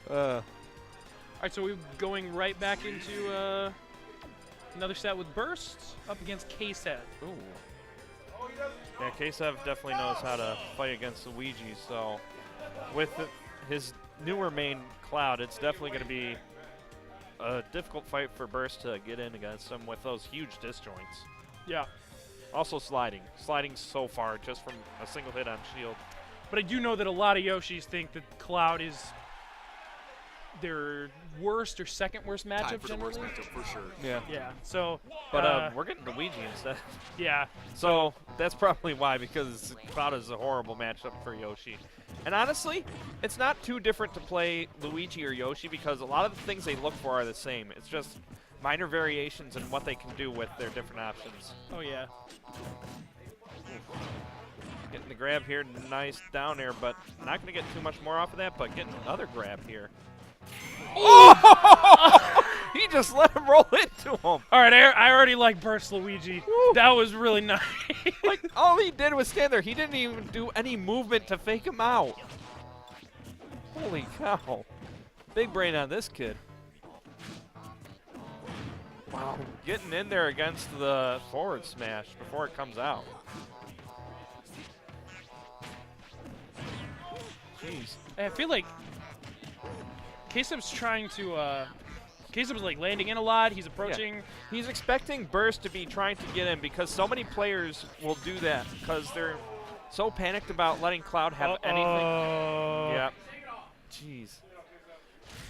All right, so we're going right back into another set with Burst up against Ksev. Ooh. Yeah, Ksev definitely knows how to fight against Luigi, so with his newer main Cloud, it's definitely going to be a difficult fight for Burst to get in against him with those huge disjoints. Yeah. Also sliding. Sliding so far just from a single hit on shield. But I do know that a lot of Yoshis think that Cloud is their worst or second worst matchup generally. The worst matchup for sure. Yeah. Yeah. So. But we're getting Luigi instead. Yeah. So that's probably why, because Cloud is a horrible matchup for Yoshi. And honestly, it's not too different to play Luigi or Yoshi because a lot of the things they look for are the same. It's just minor variations in what they can do with their different options. Oh yeah. Getting the grab here, nice down air, but not going to get too much more off of that, but getting another grab here. Oh! He just let him roll into him. All right, I already like Burst Luigi. Woo. That was really nice. Like, all he did was stand there. He didn't even do any movement to fake him out. Holy cow. Big brain on this kid. Wow. Getting in there against the forward smash before it comes out. Jeez. I feel like Ksev's trying to Ksev's like landing in a lot. He's approaching. Yeah. He's expecting Burst to be trying to get in because so many players will do that because they're so panicked about letting Cloud have anything. Yeah. Jeez.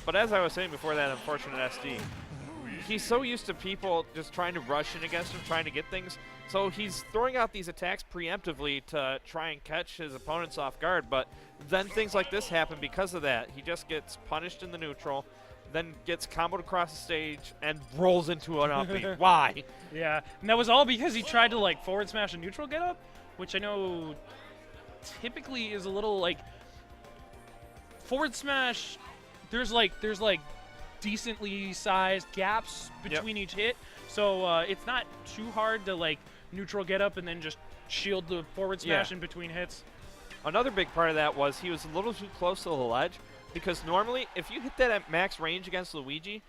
But as I was saying before that unfortunate SD, he's so used to people just trying to rush in against him, trying to get things. So he's throwing out these attacks preemptively to try and catch his opponents off guard. But then things like this happen because of that. He just gets punished in the neutral, then gets comboed across the stage and rolls into an up B. Why? Yeah, and that was all because he tried to like forward smash a neutral get up, which I know typically is a little like forward smash. There's like decently sized gaps between each hit, so it's not too hard to like neutral get up and then just shield the forward smash in between hits. Another big part of that was he was a little too close to the ledge because normally if you hit that at max range against Luigi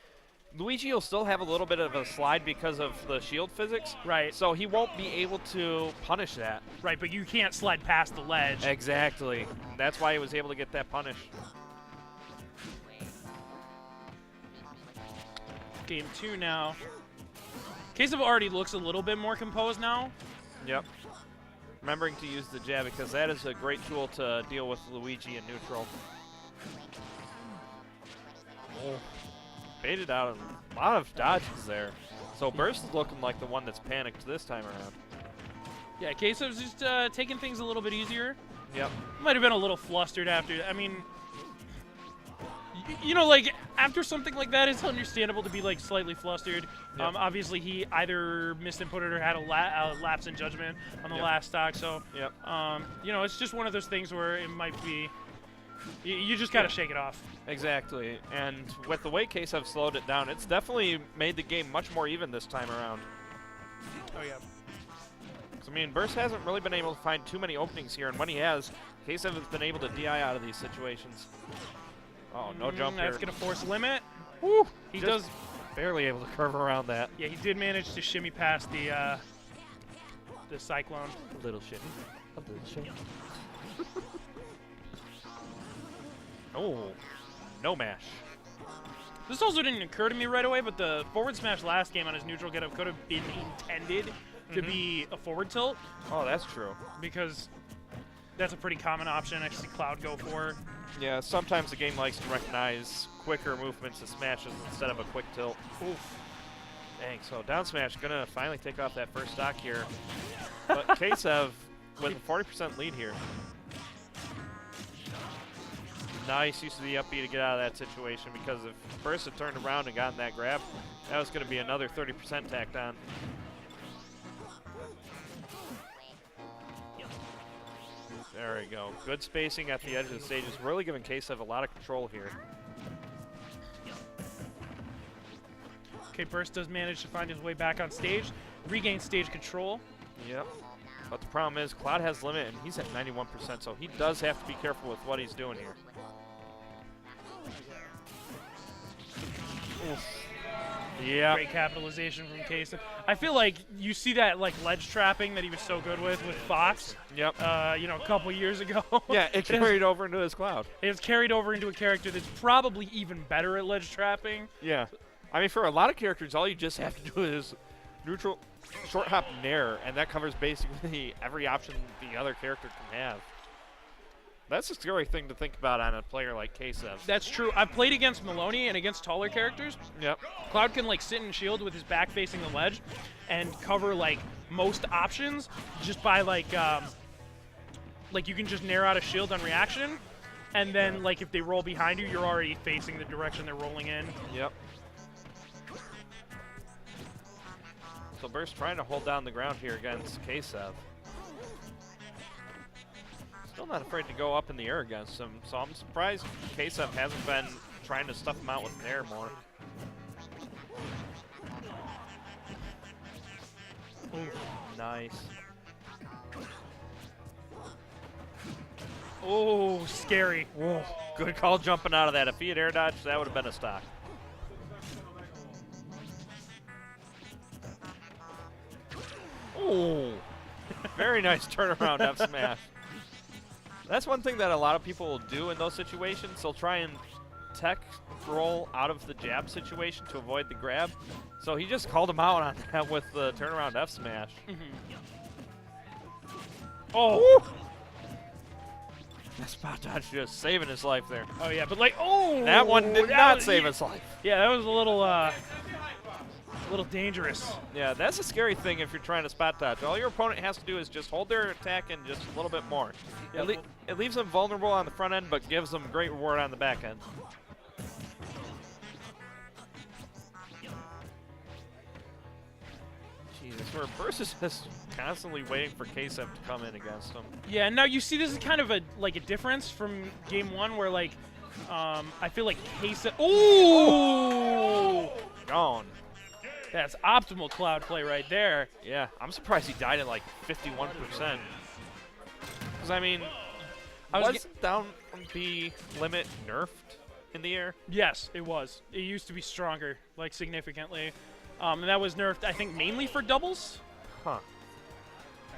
will still have a little bit of a slide because of the shield physics. Right. So he won't be able to punish that. Right, but you can't slide past the ledge. Exactly. That's why he was able to get that punish. Game 2 now. Ksev already looks a little bit more composed now. Yep. Remembering to use the jab because that is a great tool to deal with Luigi in neutral. Oh. Baited out a lot of dodges there. So Burst is looking like the one that's panicked this time around. Yeah, Ksev's just taking things a little bit easier. Yep. Might have been a little flustered after. I mean, you know, like after something like that, it's understandable to be like slightly flustered. Yep. Obviously, he either misinputted or had a lapse in judgment on the last stock. So, you know, it's just one of those things where it might be. You just gotta shake it off. Exactly, and with the way Ksev slowed it down, it's definitely made the game much more even this time around. Oh yeah. I mean, Burst hasn't really been able to find too many openings here, and when he has, Ksev has been able to DI out of these situations. Oh, no jump here. That's gonna force limit. Woo! He does barely able to curve around that. Yeah, he did manage to shimmy past the cyclone. A little shimmy. A little shimmy. Oh, no mash. This also didn't occur to me right away, but the forward smash last game on his neutral getup could have been intended to be a forward tilt. Oh, that's true. Because that's a pretty common option I see Cloud go for. Yeah, sometimes the game likes to recognize quicker movements and smashes instead of a quick tilt. Oof. Dang, so down smash gonna finally take off that first stock here. But Ksev with a 40% lead here. Nice use of the up B to get out of that situation because if Burst had turned around and gotten that grab, that was going to be another 30% tacked on. There we go. Good spacing at the edge of the stage is really giving Ksev a lot of control here. Okay, Burst does manage to find his way back on stage, regain stage control. Yep. But the problem is Cloud has limit and he's at 91%, so he does have to be careful with what he's doing here. Yeah. Great capitalization from Ksev. I feel like you see that like ledge trapping that he was so good with Fox. Yep. You know, a couple years ago. Yeah, it carried over into his Cloud. It's carried over into a character that's probably even better at ledge trapping. Yeah. I mean, for a lot of characters, all you just have to do is neutral, short hop, nair, and that covers basically every option the other character can have. That's a scary thing to think about on a player like Ksev. That's true. I've played against Livonia and against taller characters. Yep. Cloud can like sit and shield with his back facing the ledge and cover like most options just by like you can just nair out a shield on reaction, and then like if they roll behind you, you're already facing the direction they're rolling in. Yep. So Burst trying to hold down the ground here against Ksev. Still not afraid to go up in the air against him, so I'm surprised Ksev hasn't been trying to stuff him out with nair more. Ooh, nice. Oh, scary. Whoa. Good call jumping out of that. If he had air dodged, that would have been a stock. Oh, very nice turnaround F smash. That's one thing that a lot of people will do in those situations. They'll try and tech roll out of the jab situation to avoid the grab. So he just called him out on that with the turnaround F smash. Oh! That spot dodge just saving his life there. Oh yeah, but like, oh! That one did not save his life. Yeah, that was a little dangerous. Yeah, that's a scary thing if you're trying to spot dodge. All your opponent has to do is just hold their attack in just a little bit more. Yeah, It leaves them vulnerable on the front end, but gives them great reward on the back end. Jesus, where Burst is just constantly waiting for Ksev to come in against him. Yeah, now you see this is kind of a difference from game one where like I feel like Ksev. Ooh! Gone. That's optimal Cloud play right there. Yeah, I'm surprised he died at like 51%. Because I mean, wasn't down B limit nerfed in the air? Yes, it was. It used to be stronger, like significantly. And that was nerfed, I think, mainly for doubles. Huh.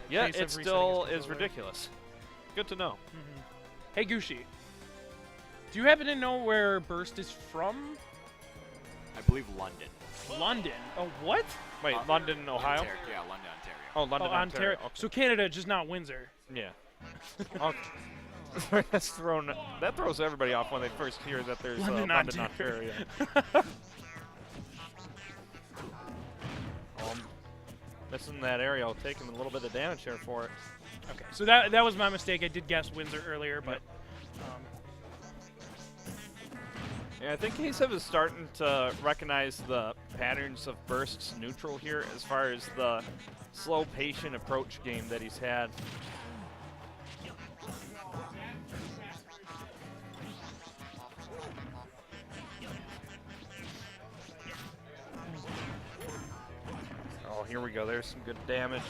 Yeah, Ksev it still is ridiculous. Good to know. Hey, Gooshi. Do you happen to know where Burst is from? I believe London. London. Oh, what? Wait, London, Ohio? Ontario. Yeah, London, Ontario. Oh, London, Oh, Ontario. Okay. So Canada, just not Windsor. Yeah. Okay. That throws everybody off when they first hear that there's London, London, Ontario. Ontario. Missing that aerial, taking a little bit of damage here for it. Okay, so that was my mistake. I did guess Windsor earlier, but Yeah, I think Ksev is starting to recognize the patterns of Burst's neutral here as far as the slow, patient approach game that he's had. Oh, here we go. There's some good damage.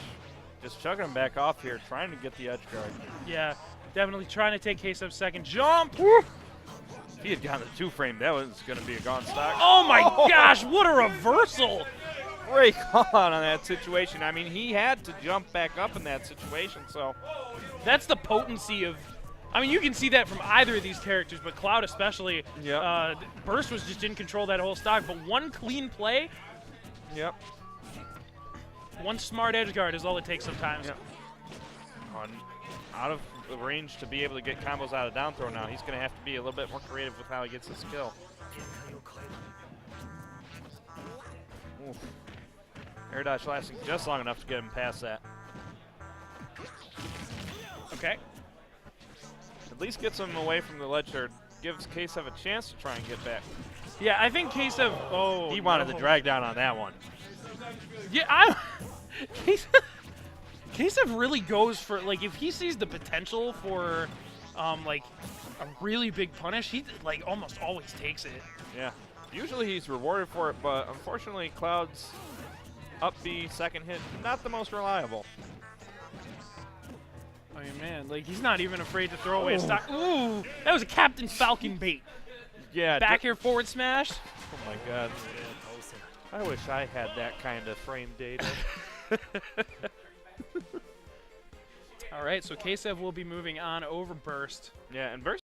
Just chugging him back off here, trying to get the edge guard. yeah, definitely trying to take Ksev's second jump. If he had gotten the two-frame, that was going to be a gone stock. Oh my gosh, what a reversal! Great call out on that situation. I mean, he had to jump back up in that situation, so. That's the potency of. I mean, you can see that from either of these characters, but Cloud especially. Yep. Burst was just in control that whole stock, but one clean play, Yep. one smart edge guard is all it takes sometimes. Yep. Out of the range to be able to get combos out of down throw now. He's going to have to be a little bit more creative with how he gets his kill. Oof. Air dodge lasting just long enough to get him past that. Okay. At least gets him away from the ledge or gives Ksev a chance to try and get back. Yeah, I think Ksev. Oh. He wanted no. the drag down on that one. Yeah, Ksev really goes for, like, if he sees the potential for, like, a really big punish, he, like, almost always takes it. Yeah. Usually he's rewarded for it, but unfortunately Cloud's up B second hit, not the most reliable. I mean, man, like, he's not even afraid to throw away a stock. Ooh, that was a Captain Falcon bait. Yeah. Back here forward smash. Oh my god. I wish I had that kind of frame data. All right, so Ksev will be moving on over Burst. Yeah, and Burst